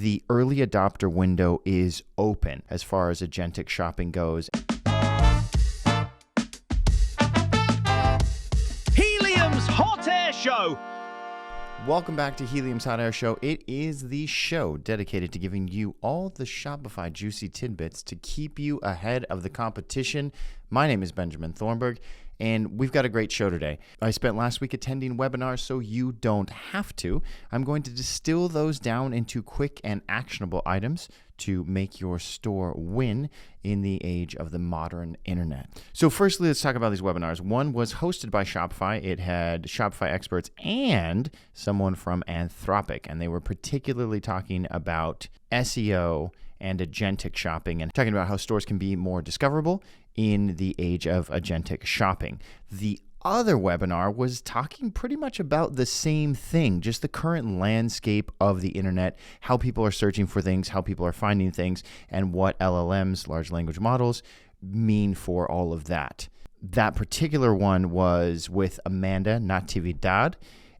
The early adopter window is open as far as agentic shopping goes. Helium's Hot Air Show. Welcome back to Helium's Hot Air Show. It is the show dedicated to giving you all the Shopify juicy tidbits to keep you ahead of the competition. My name is Benjamen Thornberg, and we've got a great show today. I spent last week attending webinars so you don't have to. I'm going to distill those down into quick and actionable items to make your store win in the age of the modern internet. So firstly, let's talk about these webinars. One was hosted by Shopify. It had Shopify experts and someone from Anthropic, and they were particularly talking about SEO and agentic shopping and talking about how stores can be more discoverable in the age of agentic shopping. The other webinar was talking pretty much about the same thing, just the current landscape of the internet, how people are searching for things, how people are finding things, and what LLMs, large language models, mean for all of that. That particular one was with Amanda Natividad,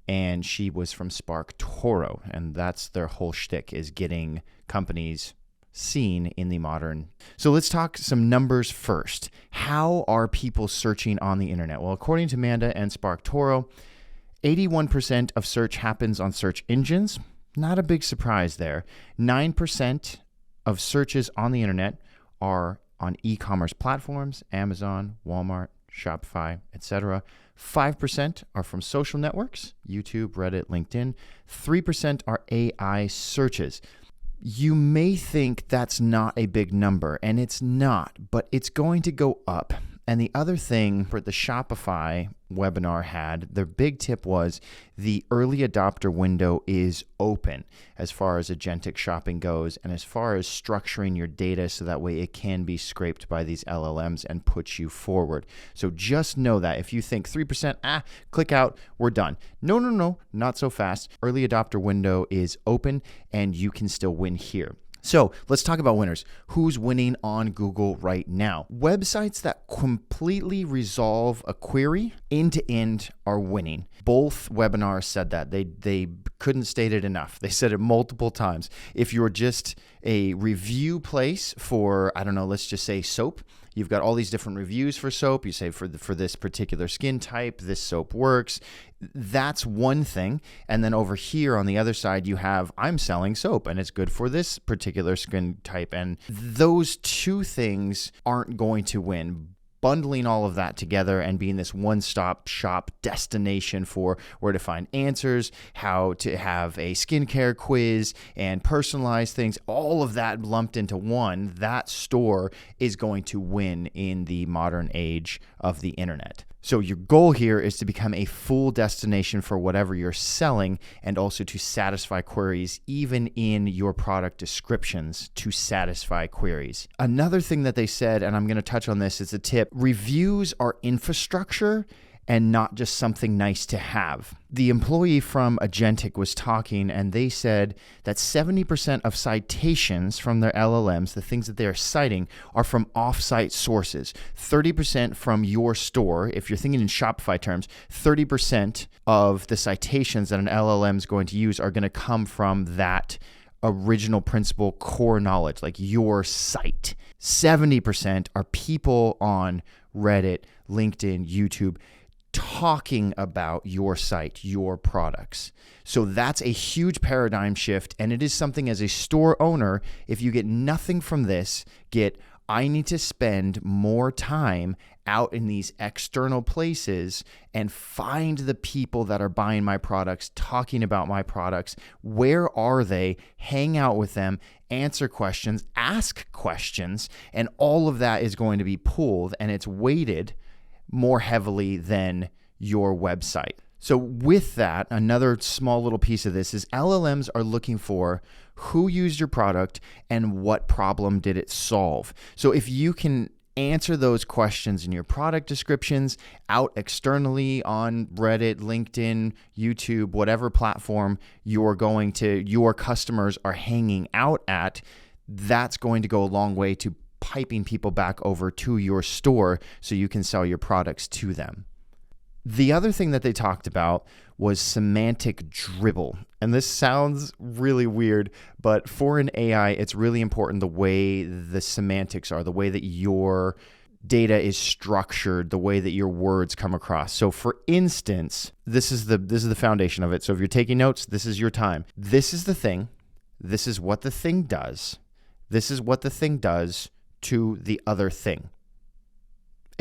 and she was from SparkToro, and that's their whole shtick, is getting companies seen in the modern. So let's talk some numbers first. How are people searching on the internet? Well, according to Amanda and SparkToro, 81% of search happens on search engines. Not a big surprise there. 9% of searches on the internet are on e-commerce platforms, Amazon, Walmart, Shopify, etc. 5% are from social networks, YouTube, Reddit, LinkedIn. 3% are AI searches. You may think that's not a big number, and it's not, but it's going to go up. And the other thing for the Shopify webinar had, their big tip was the early adopter window is open as far as agentic shopping goes and as far as structuring your data so that way it can be scraped by these LLMs and put you forward. So just know that if you think 3%, click out, we're done. No, not so fast. Early adopter window is open and you can still win here. So let's talk about winners. Who's winning on Google right now? Websites that completely resolve a query end to end are winning. Both webinars said that. They couldn't state it enough. They said it multiple times. If you're just a review place for, let's just say soap, you've got all these different reviews for soap. You say for this particular skin type, this soap works. That's one thing. And then over here on the other side, you have, I'm selling soap and it's good for this particular skin type. And those two things aren't going to win. Bundling all of that together and being this one-stop shop destination for where to find answers, how to have a skincare quiz and personalize things, all of that lumped into one, that store is going to win in the modern age of the internet. So your goal here is to become a full destination for whatever you're selling and also to satisfy queries, even in your product descriptions to satisfy queries. Another thing that they said, and I'm going to touch on this as a tip, reviews are infrastructure and not just something nice to have. The employee from Agentic was talking, and they said that 70% of citations from their LLMs, the things that they're citing, are from off-site sources. 30% from your store. If you're thinking in Shopify terms, 30% of the citations that an LLM is going to use are going to come from that original principle core knowledge, like your site. 70% are people on Reddit, LinkedIn, YouTube, talking about your site, your products. So that's a huge paradigm shift. And it is something as a store owner, if you get nothing from this, I need to spend more time out in these external places and find the people that are buying my products, talking about my products. Where are they? Hang out with them, answer questions, ask questions, and all of that is going to be pulled and it's weighted more heavily than your website. So with that, another small little piece of this is LLMs are looking for who used your product and what problem did it solve. So if you can answer those questions in your product descriptions out externally on Reddit, LinkedIn, YouTube, whatever platform your customers are hanging out at, that's going to go a long way to piping people back over to your store so you can sell your products to them. The other thing that they talked about was semantic dribble. And this sounds really weird, but for an AI, it's really important the way the semantics are, the way that your data is structured, the way that your words come across. So for instance, this is the foundation of it. So if you're taking notes, this is your time. This is the thing. This is what the thing does. This is what the thing does to the other thing.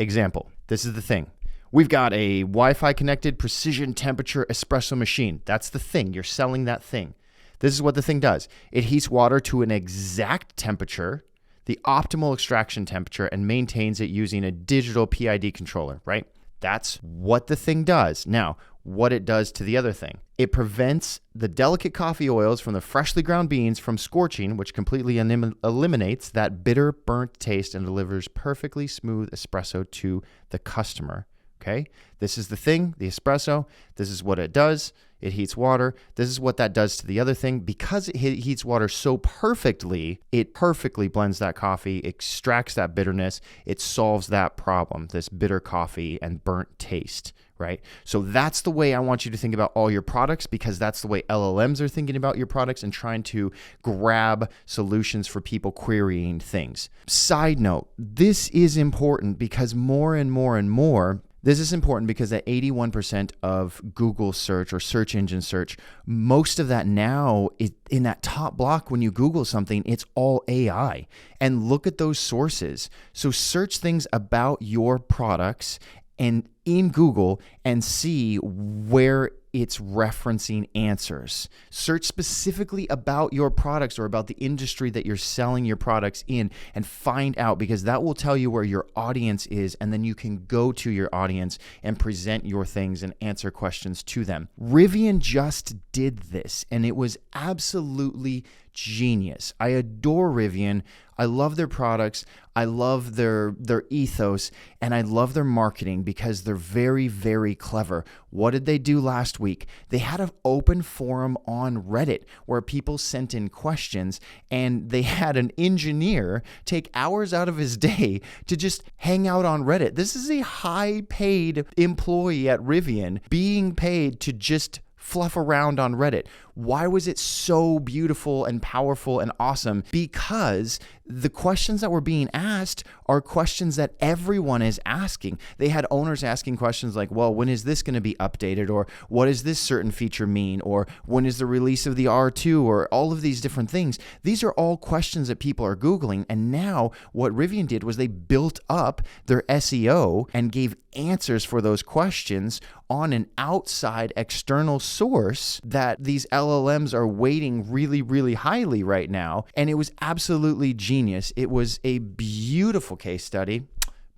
Example, this is the thing. We've got a Wi-Fi connected precision temperature espresso machine. That's the thing. You're selling that thing. This is what the thing does. It heats water to an exact temperature, the optimal extraction temperature, and maintains it using a digital PID controller, right? That's what the thing does. Now, what it does to the other thing. It prevents the delicate coffee oils from the freshly ground beans from scorching, which completely eliminates that bitter, burnt taste and delivers perfectly smooth espresso to the customer. Okay, this is the thing, the espresso. This is what it does. It heats water. This is what that does to the other thing. Because it heats water so perfectly, it perfectly blends that coffee, extracts that bitterness. It solves that problem, this bitter coffee and burnt taste, right? So that's the way I want you to think about all your products, because that's the way LLMs are thinking about your products and trying to grab solutions for people querying things. Side note, this is important because more and more and more, this is important because at 81% of Google search or search engine search, most of that now is in that top block. When you Google something, it's all AI. And look at those sources. So search things about your products and in Google and see where it's referencing answers. Search specifically about your products or about the industry that you're selling your products in and find out, because that will tell you where your audience is, and then you can go to your audience and present your things and answer questions to them. Rivian just did this, and it was absolutely genius. I adore Rivian. I love their products. I love their ethos, and I love their marketing because they're very, very clever. What did they do last week? They had an open forum on Reddit where people sent in questions, and they had an engineer take hours out of his day to just hang out on Reddit. This is a high-paid employee at Rivian being paid to just fluff around on Reddit. Why was it so beautiful and powerful and awesome? Because the questions that were being asked are questions that everyone is asking. They had owners asking questions like, well, when is this going to be updated? Or what does this certain feature mean? Or when is the release of the R2? Or all of these different things. These are all questions that people are Googling. And now what Rivian did was they built up their SEO and gave answers for those questions on an outside external source that these LLMs are weighting really, really highly right now. And it was absolutely genius. It was a beautiful case study.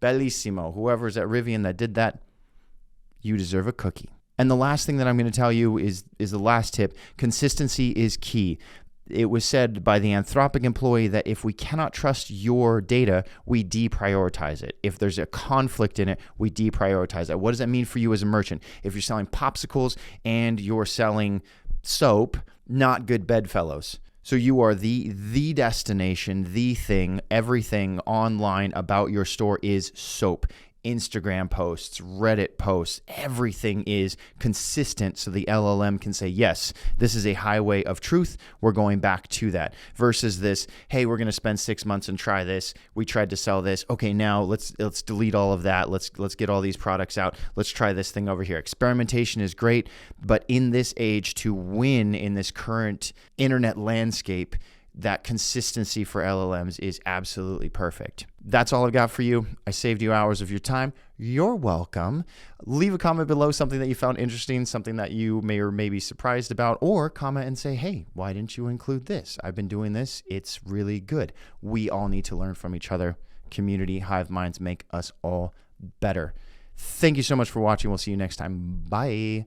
Bellissimo. Whoever's at Rivian that did that, you deserve a cookie. And the last thing that I'm going to tell you is the last tip. Consistency is key. It was said by the Anthropic employee that if we cannot trust your data, we deprioritize it. If there's a conflict in it, we deprioritize it. What does that mean for you as a merchant? If you're selling popsicles and you're selling soap, not good bedfellows. So you are the destination, the thing, everything online about your store is soap. Instagram posts, Reddit posts, everything is consistent so the LLM can say, yes, this is a highway of truth. We're going back to that versus this, hey, we're going to spend 6 months and try this. We tried to sell this. Okay, now let's delete all of that. Let's get all these products out. Let's try this thing over here. Experimentation is great, but in this age, to win in this current internet landscape, that consistency for LLMs is absolutely perfect. That's all I've got for you. I saved you hours of your time. You're welcome. Leave a comment below, something that you found interesting, something that you may or may be surprised about, or comment and say, hey, why didn't you include this? I've been doing this. It's really good. We all need to learn from each other. Community, hive minds make us all better. Thank you so much for watching. We'll see you next time. Bye.